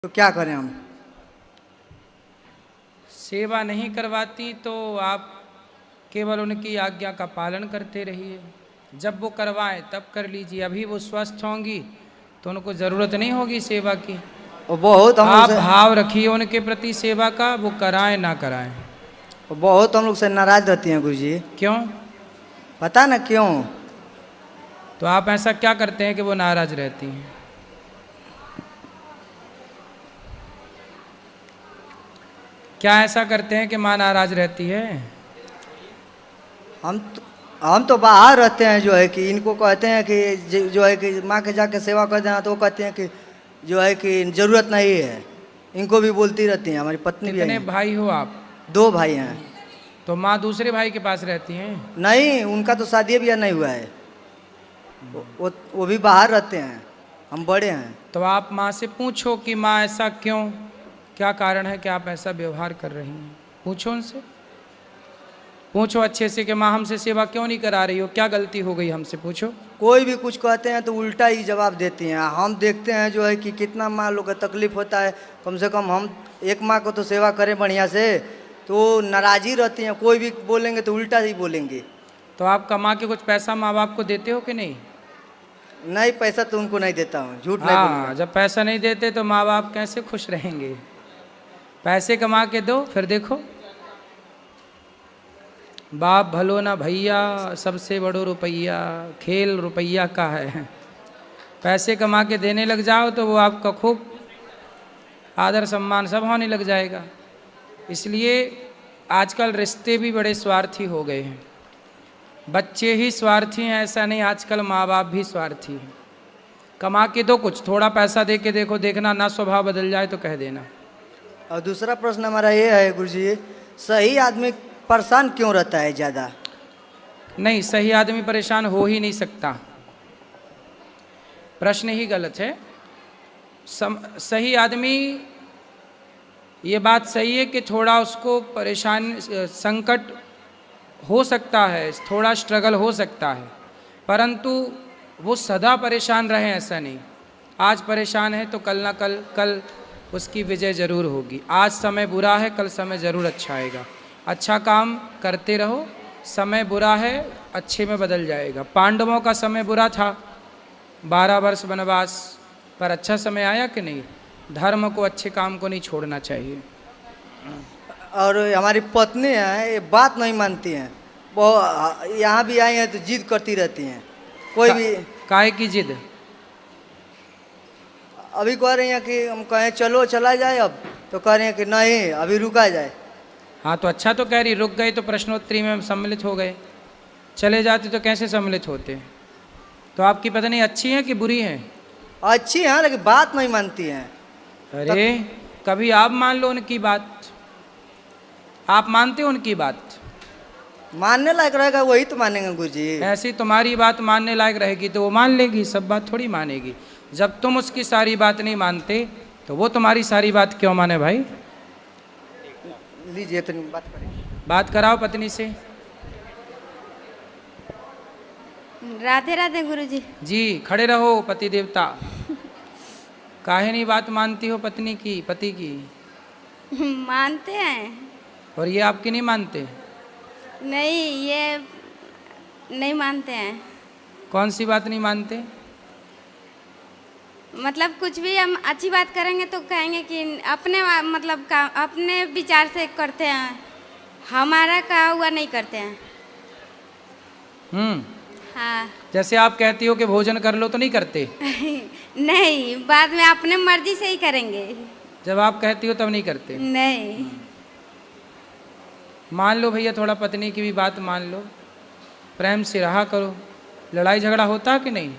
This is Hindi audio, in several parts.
तो क्या करें हम? सेवा नहीं करवाती तो आप केवल उनकी आज्ञा का पालन करते रहिए। जब वो करवाएं तब कर लीजिए। अभी वो स्वस्थ होंगी तो उनको ज़रूरत नहीं होगी सेवा की। वो बहुत हम लोग आप से भाव रखिए उनके प्रति सेवा का, वो कराएं ना कराएं। वो बहुत हम लोग से नाराज रहती हैं गुरुजी। क्यों? पता ना क्यों। तो आप ऐसा क्या करते हैं कि वो नाराज रहती हैं? क्या ऐसा करते हैं कि माँ नाराज रहती है? हम तो बाहर रहते हैं, जो है कि इनको कहते हैं कि जो है कि माँ के जाके सेवा कर देना, तो वो कहते हैं कि जो है कि ज़रूरत नहीं है। इनको भी बोलती रहती हैं। हमारी पत्नी भी कितने है। भाई हो आप? 2 भाई हैं। तो माँ दूसरे भाई के पास रहती हैं? नहीं, उनका तो शादी भी नहीं हुआ है। वो भी बाहर रहते हैं। हम बड़े हैं। तो आप माँ से पूछो कि माँ ऐसा क्यों, क्या कारण है कि आप ऐसा व्यवहार कर रही हैं। पूछो उनसे, पूछो अच्छे से कि माँ हमसे सेवा क्यों नहीं करा रही हो, क्या गलती हो गई हमसे, पूछो। कोई भी कुछ कहते हैं तो उल्टा ही जवाब देती हैं। हम देखते हैं जो है कि कितना माँ लोग का तकलीफ होता है। कम से कम हम एक माँ को तो सेवा करें बढ़िया से, तो नाराज़ी रहती हैं। कोई भी बोलेंगे तो उल्टा ही बोलेंगे। तो आप कमा के कुछ पैसा माँ बाप को देते हो कि नहीं? नहीं, पैसा तो उनको नहीं देता हूँ, झूठ नहीं हाँ, बोलूँगा। जब पैसा नहीं देते तो माँ बाप कैसे खुश रहेंगे? पैसे कमा के दो, फिर देखो। बाप भलो ना भैया, सबसे बड़ो रुपया, खेल रुपया का है। पैसे कमा के देने लग जाओ तो वो आपका खूब आदर सम्मान सब होने लग जाएगा। इसलिए आजकल रिश्ते भी बड़े स्वार्थी हो गए हैं। बच्चे ही स्वार्थी हैं ऐसा नहीं, आजकल माँ बाप भी स्वार्थी हैं। कमा के दो कुछ, थोड़ा पैसा दे के देखो, देखना ना स्वभाव बदल जाए तो कह देना। और दूसरा प्रश्न हमारा ये है गुरुजी, सही आदमी परेशान क्यों रहता है ज़्यादा? नहीं, सही आदमी परेशान हो ही नहीं सकता, प्रश्न ही गलत है। सही आदमी, ये बात सही है कि थोड़ा उसको परेशान संकट हो सकता है, थोड़ा स्ट्रगल हो सकता है, परंतु वो सदा परेशान रहे ऐसा नहीं। आज परेशान है तो कल ना कल उसकी विजय जरूर होगी। आज समय बुरा है, कल समय ज़रूर अच्छा आएगा। अच्छा काम करते रहो, समय बुरा है अच्छे में बदल जाएगा। पांडवों का समय बुरा था, 12 वर्ष वनवास, पर अच्छा समय आया कि नहीं? धर्म को, अच्छे काम को नहीं छोड़ना चाहिए। और हमारी पत्नी है, ये बात नहीं मानती हैं। वो यहाँ भी आई हैं तो जिद करती रहती हैं। कोई भी काहे की जिद? अभी कह रही हैं कि हम कहें चलो चला जाए, अब तो कह रही हैं कि नहीं अभी रुका जाए। हाँ तो अच्छा तो कह रही, रुक गए तो प्रश्नोत्तरी में सम्मिलित हो गए, चले जाते तो कैसे सम्मिलित होते? तो आपकी पत्नी अच्छी है कि बुरी है? अच्छी हैं लेकिन बात नहीं मानती हैं। अरे कभी आप मान लो उनकी बात। आप मानते हो उनकी बात? मानने लायक रहेगा वही तो मानेंगे गुरुजी। ऐसी तुम्हारी बात मानने लायक रहेगी तो वो मान लेगी, सब बात थोड़ी मानेगी। जब तुम उसकी सारी बात नहीं मानते तो वो तुम्हारी सारी बात क्यों माने भाई? लीजिए तो बात करें। बात कराओ पत्नी से। राधे राधे गुरुजी। जी, खड़े रहो पति देवता। काहे नहीं बात मानती हो पत्नी की, पति की? मानते हैं? और ये आपकी नहीं मानते? नहीं, ये नहीं मानते हैं। कौन सी बात नहीं मानते? मतलब कुछ भी हम अच्छी बात करेंगे तो कहेंगे कि अपने मतलब का अपने विचार से करते हैं, हमारा कहा हुआ नहीं करते हैं। हाँ। जैसे आप कहती हो कि भोजन कर लो तो नहीं करते? नहीं, बाद में अपने मर्जी से ही करेंगे। जब आप कहती हो तब नहीं करते? नहीं। मान लो भैया, थोड़ा पत्नी की भी बात मान लो, प्रेम से रहा करो। लड़ाई झगड़ा होता है कि नहीं?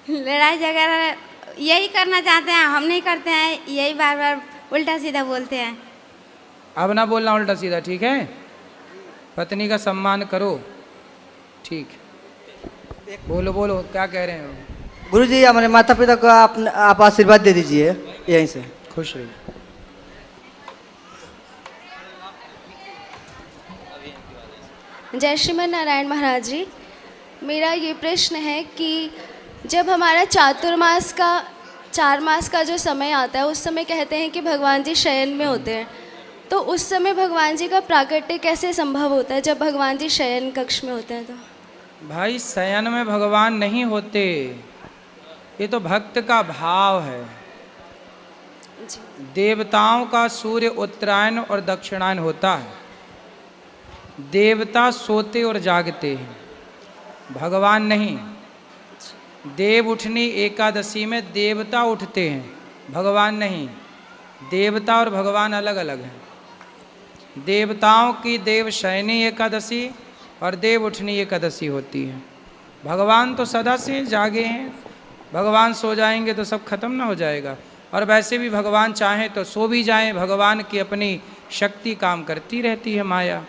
लड़ाई झगड़ा यही करना चाहते हैं, हम नहीं करते हैं, यही बार बार उल्टा सीधा बोलते हैं। अब ना बोलना उल्टा सीधा, ठीक है? पत्नी का सम्मान करो, ठीक? बोलो बोलो, क्या कह रहे हो? गुरुजी हमारे माता पिता को आप आशीर्वाद दे दीजिए यहीं से। खुश रहिए। जय श्रीमन नारायण महाराज जी, मेरा ये प्रश्न है कि जब हमारा 4 मास का जो समय आता है उस समय कहते हैं कि भगवान जी शयन में होते हैं, तो उस समय भगवान जी का प्राकट्य कैसे संभव होता है जब भगवान जी शयन कक्ष में होते हैं? तो भाई शयन में भगवान नहीं होते, ये तो भक्त का भाव है। जी देवताओं का सूर्य उत्तरायण और दक्षिणायन होता है, देवता सोते और जागते हैं, भगवान नहीं। देव उठनी एकादशी में देवता उठते हैं, भगवान नहीं। देवता और भगवान अलग अलग हैं। देवताओं की देव शयनी एकादशी और देव उठनी एकादशी होती है। भगवान तो सदा से जागे हैं, भगवान सो जाएंगे तो सब खत्म ना हो जाएगा। और वैसे भी भगवान चाहें तो सो भी जाएं, भगवान की अपनी शक्ति काम करती रहती है, माया।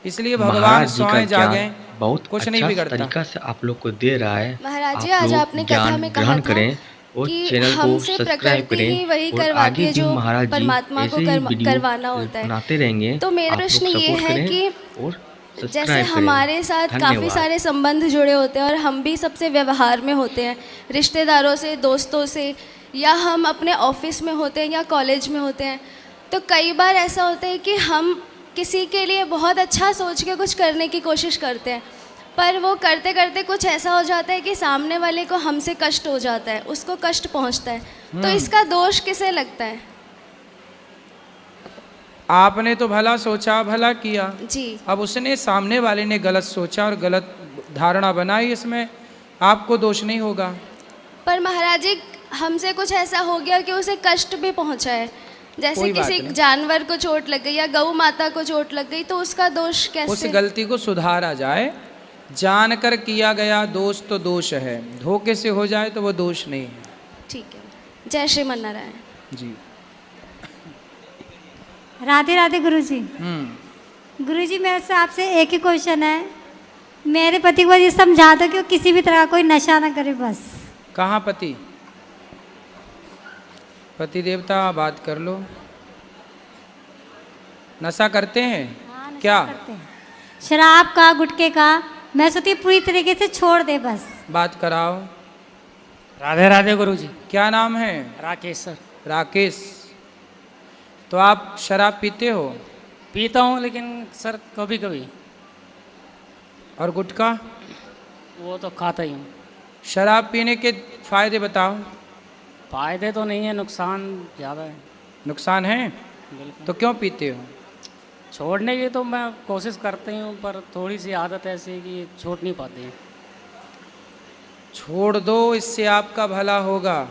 इसलिए भगवान महाराज जी का सोए जागे ज्ञान बहुत कुछ अच्छा नहीं बिगड़ता। तरीका से आप लोग को दे रहा है। महाराज जी, आप आज लोग आपने कथा ज्ञान में कहा ग्रहण था करें और कि चैनल को हमसे सब्सक्राइब प्रकृति ही करें वही और करवाती आगे है भी जो महाराज जी परमात्मा को ऐसे ही वीडियो करवाना होता है। बनाते रहेंगे। तो मेरा आप लोग प्रश्न ये सपोर्ट है करें कि और जैसे सब्सक्राइब करें। हमारे साथ काफ़ी धन्यवाद। सारे संबंध जुड़े होते हैं और हम भी सबसे व्यवहार में होते हैं, रिश्तेदारों से, दोस्तों से, या हम अपने ऑफिस में होते हैं या कॉलेज में होते हैं। तो कई बार ऐसा होता है कि हम किसी के लिए बहुत अच्छा सोच के कुछ करने की कोशिश करते हैं, पर वो करते करते कुछ ऐसा हो जाता है कि सामने वाले को हमसे कष्ट हो जाता है, उसको कष्ट पहुंचता है। तो इसका दोष किसे लगता है? आपने तो भला सोचा, भला किया। जी अब उसने, सामने वाले ने गलत सोचा और गलत धारणा बनाई, इसमें आपको दोष नहीं होगा। पर महाराज जी, हमसे कुछ ऐसा हो गया कि उसे कष्ट भी पहुंचा है, जैसे कोई बात किसी नहीं। जानवर को चोट लग गई या गौ माता को चोट लग गई, तो उसका दोष उस कैसे? गलती को सुधारा जाए। जानकर किया गया दोष तो दोष है, धोखे से हो जाए तो वो दोष नहीं है। ठीक है। जय श्रीमन नारायण जी। राधे राधे गुरुजी। हम्म। मेरे से आपसे एक ही क्वेश्चन है। मेरे पति को ये समझा दो कि वो किसी भी तरह का कोई नशा ना करे बस। कहाँ पति? पति देवता बात कर लो। नशा करते हैं? हाँ, नशा क्या करते हैं। शराब का, गुटखे का। मैं सोचती हूँ पूरी तरीके से छोड़ दे बस। बात कराओ। राधे राधे गुरुजी। क्या नाम है? राकेश सर। राकेश। तो आप शराब पीते हो? पीता हूँ लेकिन सर कभी कभी। और गुटखा? वो तो खाता ही हूँ। शराब पीने के फायदे बताओ। फायदे तो नहीं है, नुकसान ज़्यादा है। नुकसान है? बिल्कुल। तो क्यों पीते हो? छोड़ने की तो मैं कोशिश करती हूँ, पर थोड़ी सी आदत ऐसी है कि छोड़ नहीं पाती है। छोड़ दो, इससे आपका भला होगा।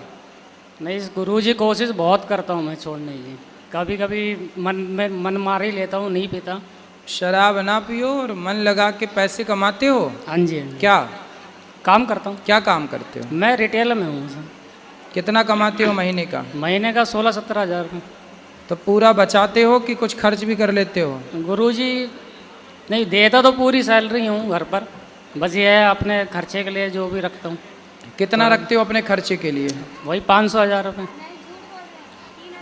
नहीं गुरुजी, कोशिश बहुत करता हूँ मैं छोड़ने की। कभी कभी मन मार ही लेता हूँ, नहीं पीता। शराब ना पियो और मन लगा के पैसे कमाते हो। हाँ जी, हाँ जी। क्या काम करता हूँ। क्या काम करते हो? मैं रिटेल में हूँ सर। कितना कमाते हो महीने का? महीने का 16-17 हज़ार का। तो पूरा बचाते हो कि कुछ खर्च भी कर लेते हो? गुरुजी नहीं, देता तो पूरी सैलरी हूँ घर पर, बस ये है अपने खर्चे के लिए जो भी रखता हूँ। कितना रखते हो अपने खर्चे के लिए? वही 500-1000 रुपये।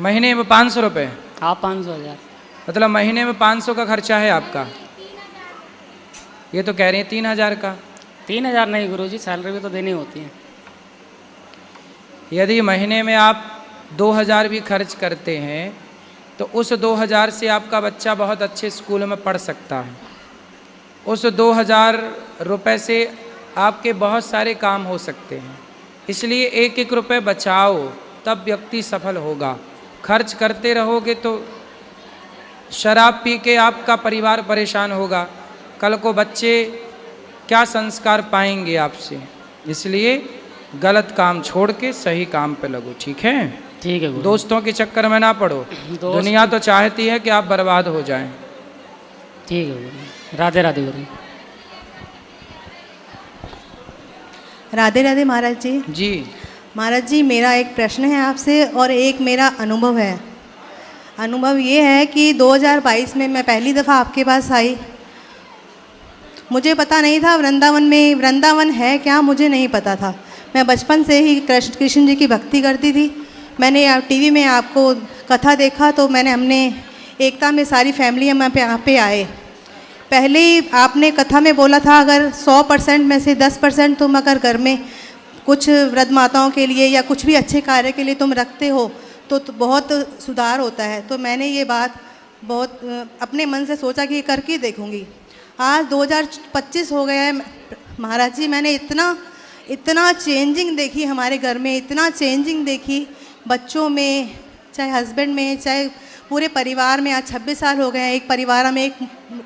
महीने में 500 रुपये? हाँ, 500-1000। मतलब महीने में 500 का खर्चा है आपका? ये तो कह रही हैं 3000 का। 3000 नहीं गुरुजी, सैलरी भी तो देनी होती है। यदि महीने में आप 2000 भी खर्च करते हैं तो उस 2000 से आपका बच्चा बहुत अच्छे स्कूल में पढ़ सकता है। उस 2000 रुपये से आपके बहुत सारे काम हो सकते हैं। इसलिए एक एक रुपये बचाओ, तब व्यक्ति सफल होगा। खर्च करते रहोगे तो शराब पी के आपका परिवार परेशान होगा। कल को बच्चे क्या संस्कार पाएंगे आपसे? इसलिए गलत काम छोड़ के सही काम पे लगो, ठीक है? ठीक है गुरु। दोस्तों के चक्कर में ना पड़ो। दुनिया तो चाहती है कि आप बर्बाद हो जाएं। ठीक है गुरु। राधे राधे गुरु। राधे राधे महाराज जी। जी। महाराज जी, मेरा एक प्रश्न है आपसे और एक मेरा अनुभव है। अनुभव ये है कि 2022 में मैं पहली दफ़ा आपके पास आई। मुझे पता नहीं था वृंदावन है क्या, मुझे नहीं पता था। मैं बचपन से ही कृष्ण जी की भक्ति करती थी। मैंने टीवी में आपको कथा देखा तो हमने एकता में सारी फैमिली हम यहाँ पे आए। पहले ही आपने कथा में बोला था अगर 100% में से 10% तुम अगर घर में कुछ वृद्ध माताओं के लिए या कुछ भी अच्छे कार्य के लिए तुम रखते हो तो बहुत सुधार होता है। तो मैंने ये बात बहुत अपने मन से सोचा कि करके देखूंगी। आज 2025 हो गया है महाराज जी, मैंने इतना चेंजिंग देखी हमारे घर में, इतना चेंजिंग देखी बच्चों में, चाहे हस्बैंड में, चाहे पूरे परिवार में। आज 26 साल हो गए हैं, एक परिवार में एक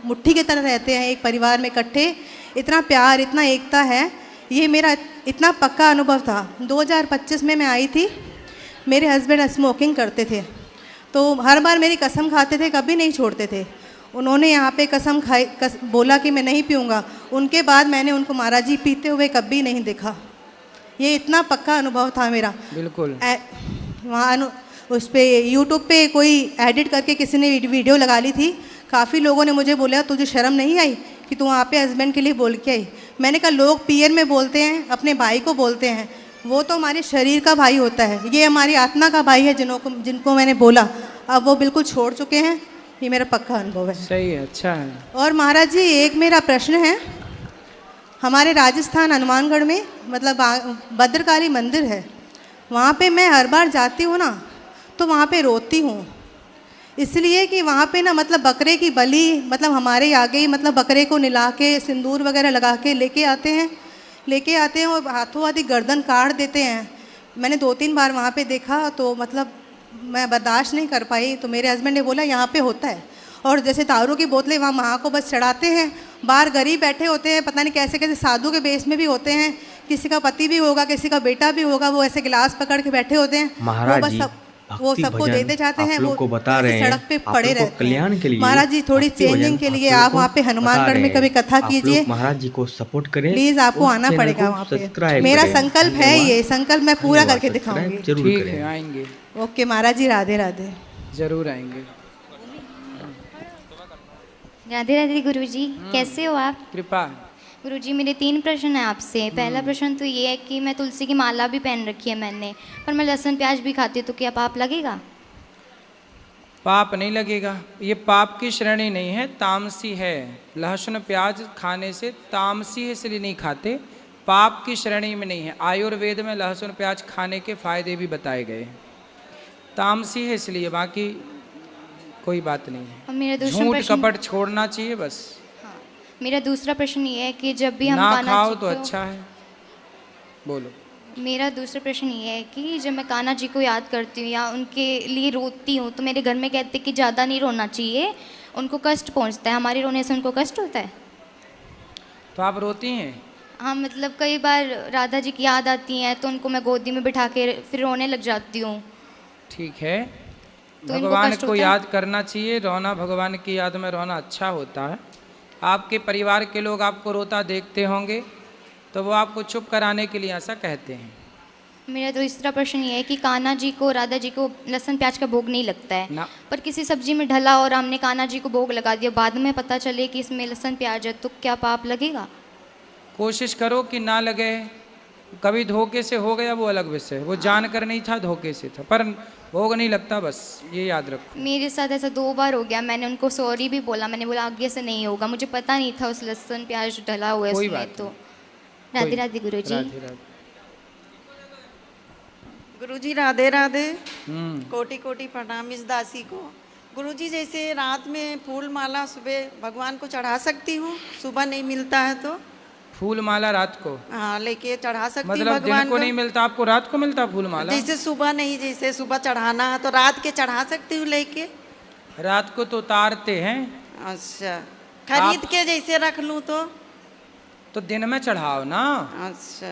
मुट्ठी की तरह रहते हैं, एक परिवार में इकट्ठे, इतना प्यार, इतना एकता है। ये मेरा इतना पक्का अनुभव था। 2025 में मैं आई थी, मेरे हस्बैंड स्मोकिंग करते थे, तो हर बार मेरी कसम खाते थे, कभी नहीं छोड़ते थे। उन्होंने यहाँ पे कसम खाई, बोला कि मैं नहीं पीऊँगा, उनके बाद मैंने उनको महाराज जी पीते हुए कभी नहीं देखा। ये इतना पक्का अनुभव था मेरा। बिल्कुल। वहाँ उस पर यूट्यूब पे कोई एडिट करके किसी ने वीडियो लगा ली थी, काफ़ी लोगों ने मुझे बोला तुझे शर्म नहीं आई कि तू वहाँ पे हस्बैंड के लिए बोल के आई। मैंने कहा लोग पियर में बोलते हैं, अपने भाई को बोलते हैं, वो तो हमारे शरीर का भाई होता है, ये हमारी आत्मा का भाई है जिनको मैंने बोला। अब वो बिल्कुल छोड़ चुके हैं, ये मेरा पक्का अनुभव है। सही है, अच्छा है। और महाराज जी एक मेरा प्रश्न है, हमारे राजस्थान हनुमानगढ़ में मतलब भद्रकाली मंदिर है, वहाँ पे मैं हर बार जाती हूँ ना तो वहाँ पे रोती हूँ, इसलिए कि वहाँ पे ना मतलब बकरे की बलि मतलब हमारे आगे ही मतलब बकरे को निला के सिंदूर वगैरह लगा के लेके आते हैं और हाथों हाथ गर्दन काट देते हैं। मैंने 2-3 बार वहाँ पे देखा तो मतलब मैं बर्दाश्त नहीं कर पाई, तो मेरे हस्बैंड ने बोला यहाँ पे होता है। और जैसे दारू की बोतलें वहाँ माँ को बस चढ़ाते हैं, बाहर गरीब बैठे होते हैं, पता नहीं कैसे कैसे साधु के बेस में भी होते हैं, किसी का पति भी होगा, किसी का बेटा भी होगा, वो ऐसे गिलास पकड़ के बैठे होते हैं, वो सबको देते जाते हैं, वो बता रहे हैं सड़क पे पड़े रहते हैं। कल्याण के लिए महाराज जी थोड़ी चेंजिंग के लिए आप वहाँ पे हनुमानगढ़ में कभी कथा कीजिए, महाराज जी को सपोर्ट करें, प्लीज आपको आना पड़ेगा वहाँ पे। मेरा संकल्प है, ये संकल्प मैं पूरा करके दिखाऊंगी। ठीक है, आएंगे। ओके महाराज जी, राधे राधे। जरूर आएंगे। राधे राधे गुरुजी, कैसे हो आप? कृपा। गुरुजी मेरे 3 प्रश्न हैं आपसे। पहला प्रश्न तो ये है कि मैं तुलसी की माला भी पहन रखी है मैंने, पर मैं लहसुन प्याज भी खाती हूँ, तो क्या पाप लगेगा? पाप नहीं लगेगा, ये पाप की श्रेणी नहीं है, तामसी है। लहसुन प्याज खाने से तामसी है, इसलिए नहीं खाते, पाप की श्रेणी में नहीं है। आयुर्वेद में लहसुन प्याज खाने के फायदे भी बताए गए हैं, तामसी है इसलिए, बाकी कोई बात नहीं है। और मेरा दूसरा झूठ प्रश्न, कपट छोड़ना चाहिए बस। मेरा दूसरा प्रश्न ये है कि जब भी हम ना कान्हा खाओ जी तो को, अच्छा है। बोलो। मेरा दूसरा प्रश्न ये है कि जब मैं कान्हा जी को याद करती हूँ या उनके लिए रोती हूँ, तो मेरे घर में कहते हैं कि ज़्यादा नहीं रोना चाहिए, उनको कष्ट पहुँचता है, हमारे रोने से उनको कष्ट होता है। तो आप रोती हैं? हाँ, मतलब कई बार राधा जी की याद आती हैं तो उनको मैं गोदी में बिठा के फिर रोने लग जाती हूँ। ठीक है, तो इनको भगवान कष्ट को होता है? याद करना चाहिए, रोना भगवान की याद में रोना अच्छा होता है। आपके परिवार के लोग आपको रोता देखते होंगे तो वो आपको चुप कराने के लिए ऐसा कहते हैं। मेरा तीसरा प्रश्न ये है कि कान्हा जी को, राधा जी को लहसुन प्याज का भोग नहीं लगता है ना। पर किसी सब्जी में ढला और हमने कान्हा जी को भोग लगा दिया, बाद में पता चले कि इसमें लहसुन प्याज है, तो क्या पाप लगेगा? कोशिश करो कि ना लगे। कभी धोखे से हो गया वो अलग विषय, वो जानकर नहीं था, धोखे से था, पर भोग नहीं लगता, बस ये याद रखो। मेरे साथ ऐसा 2 बार हो गया, मैंने उनको सॉरी भी बोला, मैंने बोला आगे से नहीं होगा, मुझे पता नहीं था उस लहसुन प्याज डला हुआ है कोई उसमें। बात तो नहीं। राधे राधे गुरु जी। राधे राधे। गुरुजी राधे राधे। कोटि कोटि प्रणाम इस दासी को। गुरुजी जैसे रात में फूल माला सुबह भगवान को चढ़ा सकती हूँ, सुबह नहीं मिलता है तो? फूल माला रात को? हाँ, लेके चढ़ा सकती हूँ मतलब भगवान दिन को नहीं मिलता आपको, रात को मिलता फूल माला? जैसे सुबह नहीं, जैसे सुबह चढ़ाना है तो रात के चढ़ा सकती हूँ लेके? रात को तो उतारते हैं। अच्छा, खरीद के जैसे रख लूँ तो दिन में चढ़ाओ ना। अच्छा,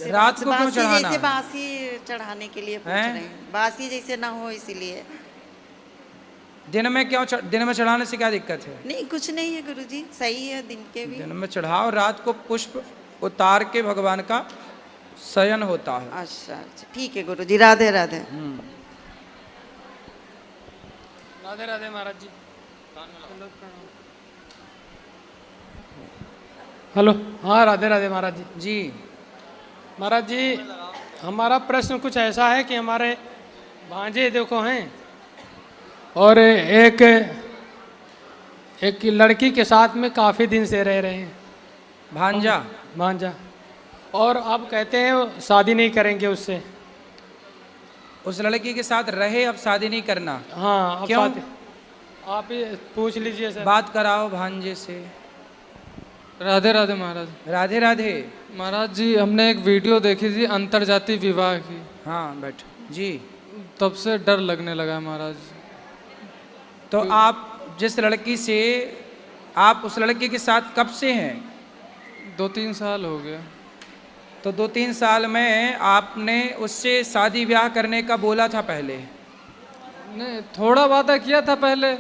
रात को क्यों चढ़ाना? जैसे बासी चढ़ाने के लिए पूछ रहे हैं, बासी जैसे ना हो इसीलिए। दिन में क्यों दिन में चढ़ाने से क्या दिक्कत है? नहीं, कुछ नहीं है गुरुजी, सही है दिन के भी। दिन में चढ़ाओ, रात को पुष्प उतार के भगवान का शयन होता है। अच्छा अच्छा, ठीक है गुरुजी, राधे राधे। राधे राधे महाराज जी। हेलो, हाँ राधे राधे महाराज जी। जी महाराज जी, हमारा प्रश्न कुछ ऐसा है कि हमारे भांजे देखो हैं और एक लड़की के साथ में काफ़ी दिन से रह रहे हैं। भांजा? भांजा। और अब कहते हैं शादी नहीं करेंगे उससे। उस लड़की के साथ रहे, अब शादी नहीं करना। हाँ, अब क्यों? आप ही पूछ लीजिए सर। बात कराओ भांजे से। राधे राधे महाराज। राधे राधे महाराज जी, हमने एक वीडियो देखी थी अंतरजातीय विवाह की। हाँ बैठ जी। तब से डर लगने लगा है महाराज। तो आप जिस लड़की से, आप उस लड़की के साथ कब से हैं? 2-3 साल हो गया। तो 2-3 साल में आपने उससे शादी ब्याह करने का बोला था पहले? नहीं, थोड़ा वादा किया था पहले।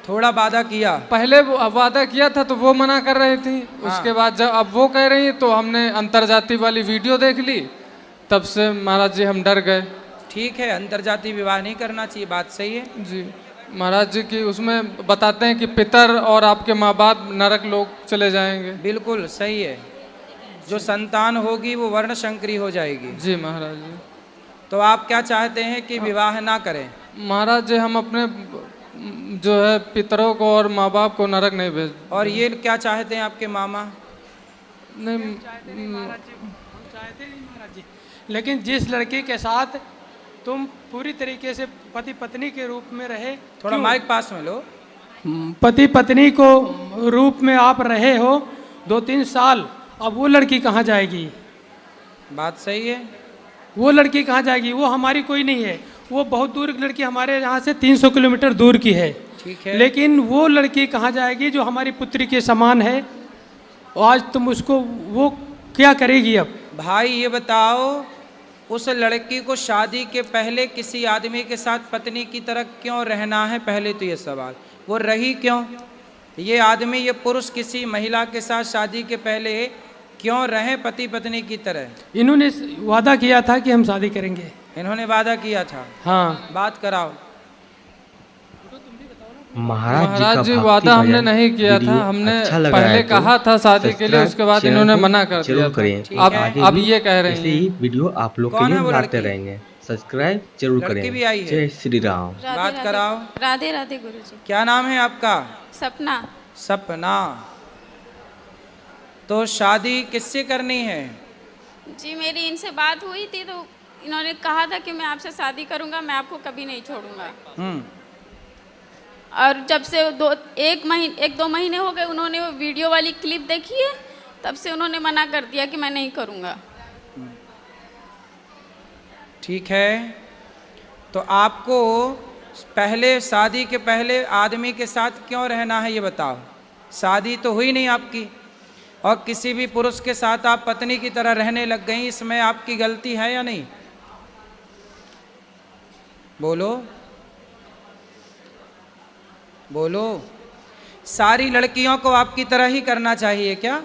थोड़ा वादा किया? पहले वादा किया था तो वो मना कर रही थी। उसके बाद जब अब वो कह रही है तो हमने अंतरजातीय वाली वीडियो देख ली, तब से महाराज जी हम डर गए। ठीक है, अंतरजातीय विवाह नहीं करना चाहिए, बात सही है जी महाराज जी की उसमें बताते हैं कि पितर और आपके माँ बाप नरक लोग चले जाएंगे। बिल्कुल सही है, जो संतान होगी वो वर्ण शंकरी हो जाएगी। जी महाराज जी। तो आप क्या चाहते हैं कि विवाह ना करें? महाराज जी हम अपने जो है पितरों को और माँ बाप को नरक नहीं भेज। और ये क्या चाहते हैं आपके मामा? नहीं चाहते नहीं महाराज जी, लेकिन जिस लड़की के साथ तुम पूरी तरीके से पति पत्नी के रूप में रहे, थोड़ा माइक पास में लो। पति पत्नी को रूप में आप रहे हो 2-3 साल, अब वो लड़की कहाँ जाएगी? बात सही है। वो लड़की कहाँ जाएगी? वो हमारी कोई नहीं है, वो बहुत दूर की लड़की हमारे यहाँ से 300 किलोमीटर दूर की है। ठीक है, लेकिन वो लड़की कहाँ जाएगी जो हमारी पुत्री के समान है? आज तुम उसको, वो क्या करेगी अब? भाई ये बताओ, उस लड़की को शादी के पहले किसी आदमी के साथ पत्नी की तरह क्यों रहना है? पहले तो ये सवाल, वो रही क्यों? ये आदमी, ये पुरुष किसी महिला के साथ शादी के पहले क्यों रहे पति पत्नी की तरह? इन्होंने वादा किया था कि हम शादी करेंगे। इन्होंने वादा किया था? हाँ। बात कराओ। महाराज जी वादा हमने नहीं किया था, हमने पहले कहा था शादी के लिए, उसके बाद इन्होंने मना कर दिया। अब ये कह रहे हैं। ऐसे वीडियो आप लोग के लिए लाते रहेंगे, सब्सक्राइब जरूर करें। लड़की भी आई है। जय श्री राम। बात कराओ। राधे राधे गुरुजी। क्या नाम है आपका? सपना। सपना। तो शादी किससे करनी है? जी मेरी इनसे बात हुई थी तो इन्होंने कहा था कि मैं आपसे शादी करूंगा, मैं आपको कभी नहीं छोड़ूंगा। और जब से 1-2 महीने हो गए, उन्होंने वो वीडियो वाली क्लिप देखी है, तब से उन्होंने मना कर दिया कि मैं नहीं करूंगा। ठीक है, तो आपको पहले शादी के पहले आदमी के साथ क्यों रहना है ये बताओ। शादी तो हुई नहीं आपकी, और किसी भी पुरुष के साथ आप पत्नी की तरह रहने लग गई, इसमें आपकी गलती है या नहीं? बोलो बोलो। सारी लड़कियों को आपकी तरह ही करना चाहिए क्या?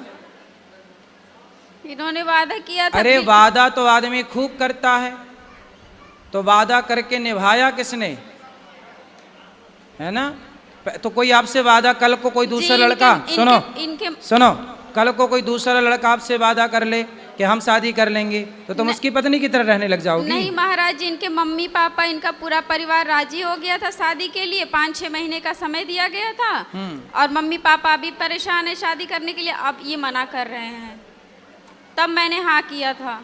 इन्होंने वादा किया था। अरे वादा तो आदमी खूब करता है, तो वादा करके निभाया किसने? है ना? तो कोई आपसे वादा, कल को कोई दूसरा लड़का, सुनो, कल को कोई दूसरा लड़का आपसे वादा कर ले कि हम शादी कर लेंगे, तो तुम उसकी पत्नी की तरह रहने लग जाओगी? नहीं महाराज जी, इनके मम्मी पापा, इनका पूरा परिवार राजी हो गया था शादी के लिए। 5-6 महीने का समय दिया गया था, और मम्मी पापा अभी परेशान है शादी करने के लिए, अब ये मना कर रहे हैं। तब मैंने हाँ किया था।